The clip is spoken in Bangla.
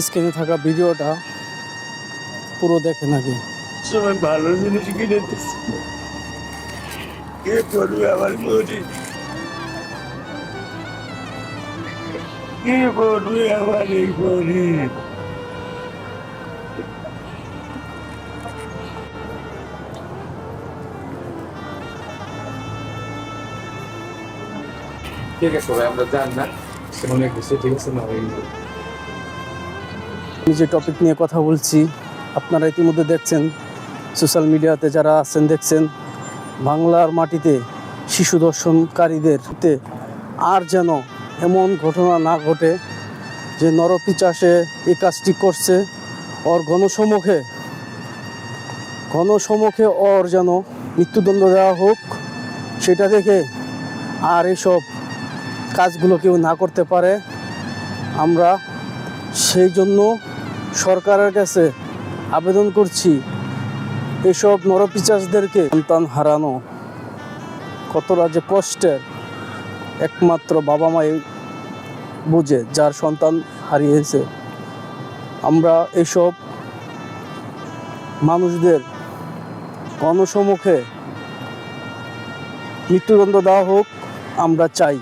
স্ক্রিনে থাকা ভিডিওটা পুরো দেখে নাকি সবাই ভালো জিনিস কিনে দিচ্ছে, কে করবে আমার গরিব, কে করবে আমার এই গরিব। ঠিক আছে ভাই, আমরা জান না অনেক কিছু, ঠিক আছে না? আমি যে টপিক নিয়ে কথা বলছি আপনারা ইতিমধ্যে দেখছেন, সোশ্যাল মিডিয়াতে যারা আছেন দেখছেন, বাংলার মাটিতে শিশু দর্শনকারীদেরতে আর যেন এমন ঘটনা না ঘটে যে নরপিশাচে এই কাজটি করছে। ওর গণসম্মুখে ওর যেন মৃত্যুদণ্ড দেওয়া হোক, সেটা দেখে আর এসব কাজগুলো কেউ না করতে পারে। আমরা সেই জন্য সরকারের কাছে আবেদন করছি, এসব নরপিশাচদেরকে সন্তান হারানো কতটা যে কষ্টের একমাত্র বাবা মাই বুঝে, যার সন্তান হারিয়েছে। আমরা এসব মানুষদের গণসম্মুখে মৃত্যুদণ্ড দেওয়া হোক আমরা চাই।